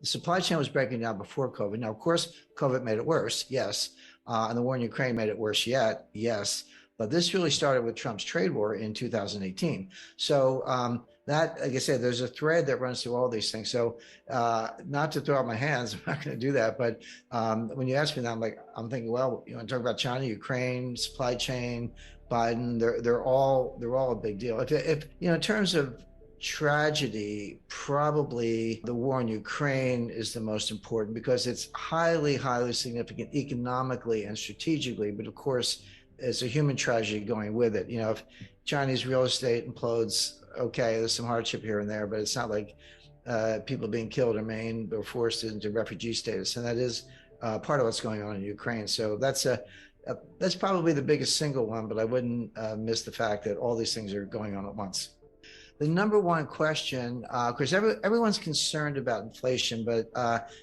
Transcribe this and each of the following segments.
The supply chain was breaking down before COVID. Now, of course, COVID made it worse, yes. And the war in Ukraine made it worse yet, yes. But this really started with Trump's trade war in 2018. So that, like I said, there's a thread that runs through all these things. So not to throw out my hands, I'm not going to do that. But when you ask me that, I'm thinking, well, you want to talk about China, Ukraine, supply chain, Biden, they're all a big deal. If in terms of tragedy, probably the war in Ukraine is the most important because it's highly, highly significant economically and strategically. But of course, it's a human tragedy going with it. If Chinese real estate implodes, okay, there's some hardship here and there, but it's not like people being killed or maimed or forced into refugee status. And that is part of what's going on in Ukraine. So that's probably the biggest single one, but I wouldn't miss the fact that all these things are going on at once. The number one question, because everyone's concerned about inflation, but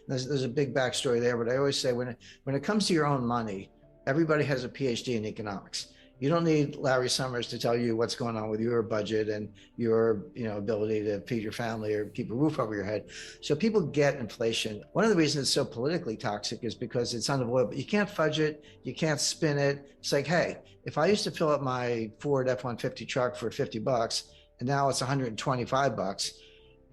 there's a big backstory there. But I always say when it comes to your own money, everybody has a PhD in economics. You don't need Larry Summers to tell you what's going on with your budget and your ability to feed your family or keep a roof over your head. So people get inflation. One of the reasons it's so politically toxic is because it's unavoidable. You can't fudge it. You can't spin it. It's like, hey, if I used to fill up my Ford F-150 truck for $50 and now it's $125,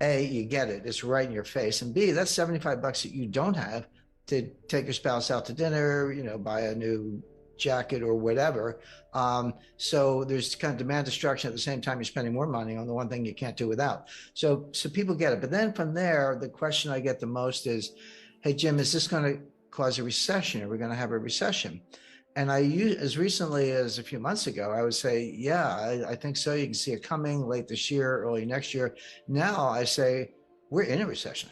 A, you get it. It's right in your face. And B, that's $75 that you don't have to take your spouse out to dinner, buy a new jacket or whatever. So there's kind of demand destruction at the same time you're spending more money on the one thing you can't do without. So people get it. But then from there, the question I get the most is, hey, Jim, is this going to cause a recession? Are we going to have a recession? And as recently as a few months ago, I would say, yeah, I think so. You can see it coming late this year, early next year. Now I say, we're in a recession.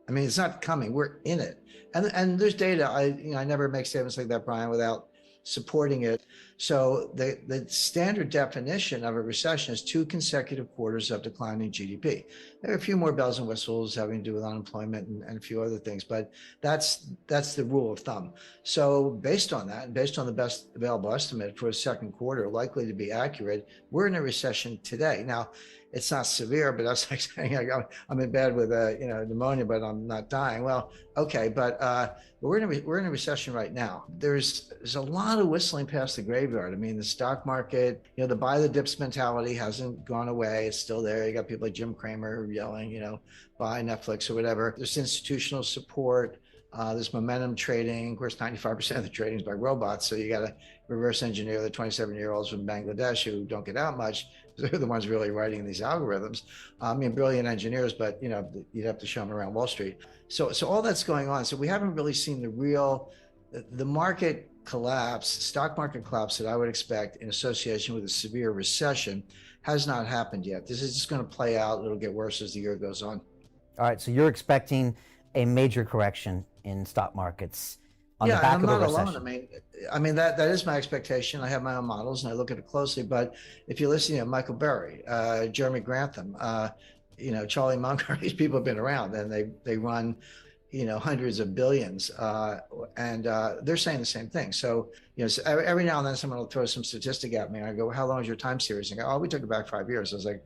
I mean, it's not coming, we're in it. And there's data. I never make statements like that, Brian, without supporting it. So the standard definition of a recession is 2 consecutive quarters of declining GDP. There are a few more bells and whistles having to do with unemployment and a few other things, but that's the rule of thumb. So based on that, based on the best available estimate for a second quarter, likely to be accurate, we're in a recession today. Now, it's not severe, but that's like saying I'm in bed with pneumonia, but I'm not dying. Well, okay, but we're in a recession right now. There's a lot of whistling past the graveyard. I mean, the stock market, the buy the dips mentality hasn't gone away. It's still there. You got people like Jim Cramer yelling, buy Netflix or whatever. There's institutional support. There's momentum trading. Of course, 95% of the trading is by robots. So you got to reverse engineer the 27-year-olds from Bangladesh who don't get out much. They're the ones really writing these algorithms. Brilliant engineers, but you'd have to show them around Wall Street. So all that's going on. So we haven't really seen the market collapse, stock market collapse that I would expect in association with a severe recession has not happened yet. This is just going to play out. It'll get worse as the year goes on. All right. So you're expecting a major correction in stock markets on the back of a recession. I'm not alone. I mean that is my expectation. I have my own models and I look at it closely. But if you listen to Michael Burry, Jeremy Grantham, Charlie Munger, these people have been around and they run hundreds of billions, and they're saying the same thing. So, so every now and then someone will throw some statistic at me. And I go, how long is your time series? And I go, oh, we took it back 5 years. I was like,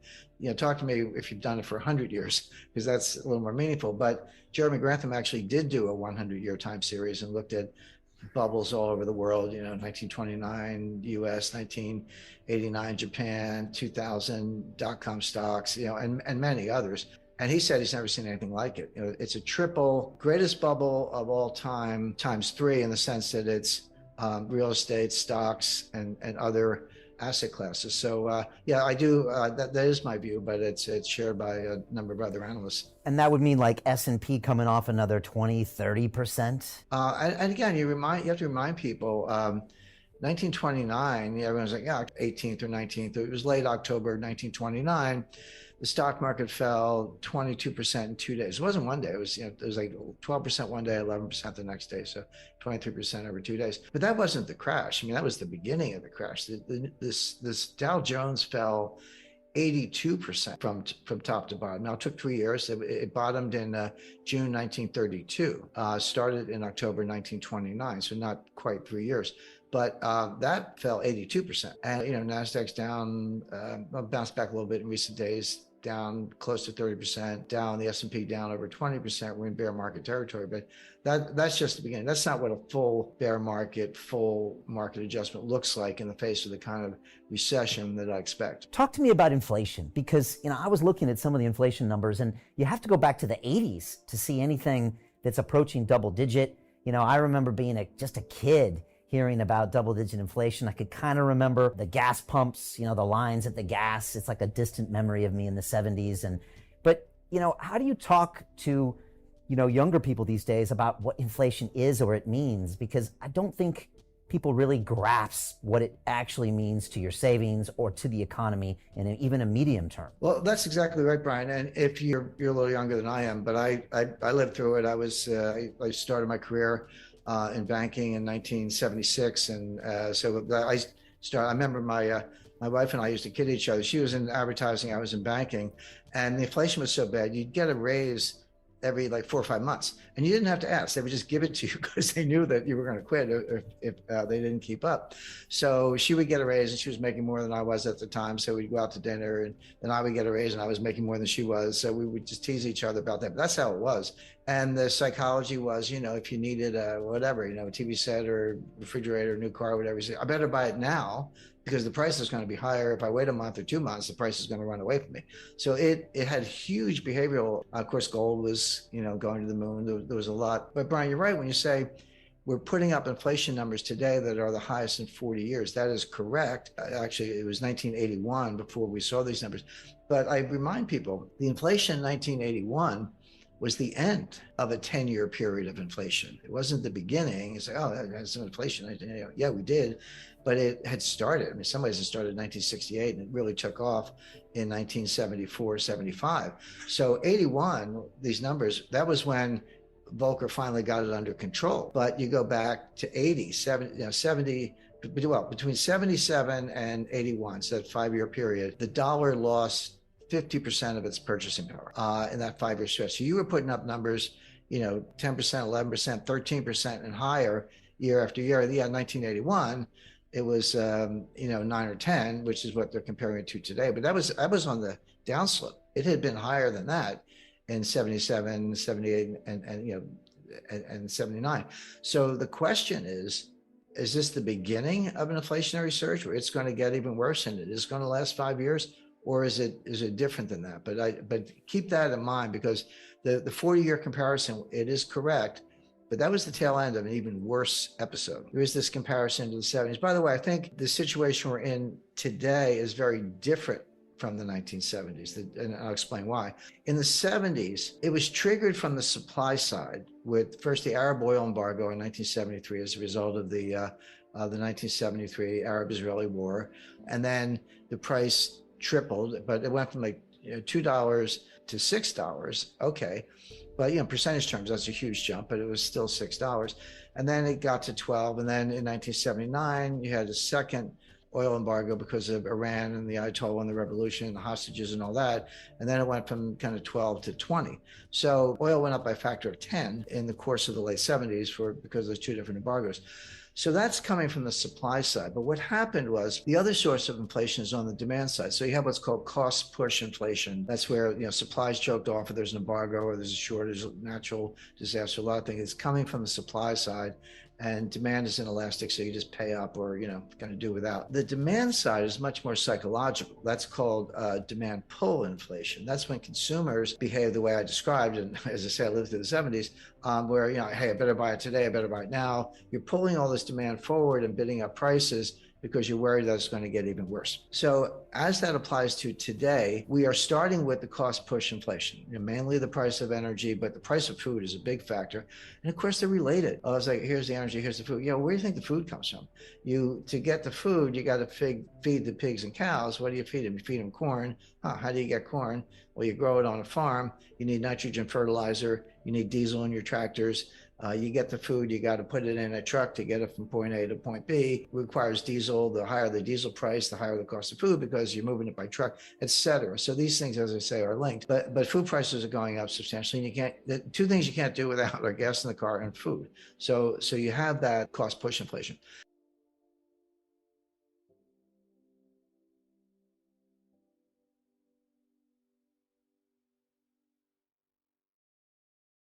talk to me if you've done it for 100 years, because that's a little more meaningful. But Jeremy Grantham actually did do a 100-year time series and looked at bubbles all over the world, 1929 US, 1989 Japan, 2000 dot-com stocks, and many others. And he said he's never seen anything like it. It's a triple greatest bubble of all time times 3 in the sense that it's real estate, stocks, and other asset classes. So I do. That is my view, but it's shared by a number of other analysts. And that would mean like S&P coming off another 20, 30%. And again, you have to remind people. 1929, everyone's like, 18th or 19th. It was late October 1929. The stock market fell 22% in 2 days. It wasn't one day. It was like 12% one day, 11% the next day. So 23% over 2 days. But that wasn't the crash. That was the beginning of the crash. This Dow Jones fell 82% from top to bottom. Now, it took 3 years. It bottomed in June 1932, started in October 1929, so not quite 3 years. But that fell 82%. And, NASDAQ's down, bounced back a little bit in recent days, down close to 30%, down the S&P down over 20%. We're in bear market territory, but that's just the beginning. That's not what a full bear market, full market adjustment looks like in the face of the kind of recession that I expect. Talk to me about inflation, because I was looking at some of the inflation numbers, and you have to go back to the 80s to see anything that's approaching double digit. I remember being just a kid hearing about double-digit inflation. I could kind of remember the gas pumps, the lines at the gas. It's like a distant memory of me in the 70s. But how do you talk to, younger people these days about what inflation is or it means? Because I don't think people really grasp what it actually means to your savings or to the economy in even a medium term. Well, that's exactly right, Brian. And if you're a little younger than I am, but I lived through it. I started my career in banking in 1976, and I remember my wife and I used to kid each other. She was in advertising, I was in banking, and the inflation was so bad, you'd get a raise every like 4 or 5 months, and you didn't have to ask. They would just give it to you because they knew that you were going to quit if they didn't keep up. So she would get a raise, and she was making more than I was at the time. So we'd go out to dinner, and then I would get a raise, and I was making more than she was. So we would just tease each other about that. But that's how it was. And the psychology was, if you needed a whatever, a TV set or refrigerator, new car, whatever, you say, I better buy it now because the price is going to be higher. If I wait a month or 2 months, the price is going to run away from me. So it had huge behavioral. Of course, gold was, going to the moon. There was a lot. But Brian, you're right when you say we're putting up inflation numbers today that are the highest in 40 years. That is correct. Actually, it was 1981 before we saw these numbers. But I remind people, the inflation in 1981 was the end of a 10-year period of inflation. It wasn't the beginning. It's like, oh, that's some inflation. Yeah, we did. But it had started. In some ways, it started in 1968, and it really took off in 1974, 75. So 81, these numbers, that was when Volcker finally got it under control. But you go back to 80, 70, between 77 and 81, so that 5-year period, the dollar lost 50% of its purchasing power in that 5-year stretch. So you were putting up numbers, 10%, 11%, 13% and higher year after year. Yeah, 1981, it was, 9 or 10, which is what they're comparing it to today. But that was on the downslope. It had been higher than that in 77, 78, and 79. So the question is this the beginning of an inflationary surge where it's going to get even worse and it is going to last 5 years? Or is it different than that? But keep that in mind, because the 40-year comparison, it is correct, but that was the tail end of an even worse episode. There is this comparison to the 70s. By the way, I think the situation we're in today is very different from the 1970s, and I'll explain why. In the 70s, it was triggered from the supply side with first the Arab oil embargo in 1973 as a result of the 1973 Arab-Israeli war, and then the price tripled, but it went from like $2 to $6. Okay, but percentage terms, that's a huge jump, but it was still $6. And then it got to 12, and then in 1979 you had a second oil embargo because of Iran and the Ayatollah and the revolution and the hostages and all that, and then it went from kind of 12 to 20. So oil went up by a factor of 10 in the course of the late 70s because of those two different embargoes. So that's coming from the supply side. But what happened was the other source of inflation is on the demand side. So you have what's called cost push inflation. That's where supplies choked off, or there's an embargo, or there's a shortage, natural disaster, a lot of things. It's coming from the supply side, and demand is inelastic, so you just pay up or kind of do without. The demand side is much more psychological. That's called demand pull inflation. That's when consumers behave the way I described, and as I say, I lived through the 70s, where hey, I better buy it today, I better buy it now. You're pulling all this demand forward and bidding up prices because you're worried that it's going to get even worse. So as that applies to today, we are starting with the cost push inflation, mainly the price of energy, but the price of food is a big factor. And of course, they're related. I was like, here's the energy, here's the food. Where do you think the food comes from? To get the food, you got to feed the pigs and cows. What do you feed them? You feed them corn. How do you get corn? Well, you grow it on a farm. You need nitrogen fertilizer. You need diesel in your tractors. You get the food, you got to put it in a truck to get it from point A to point B. It requires diesel. The higher the diesel price, the higher the cost of food because you're moving it by truck, etc. So these things, as I say, are linked. But food prices are going up substantially, and the two things you can't do without are gas in the car and food. So you have that cost push inflation.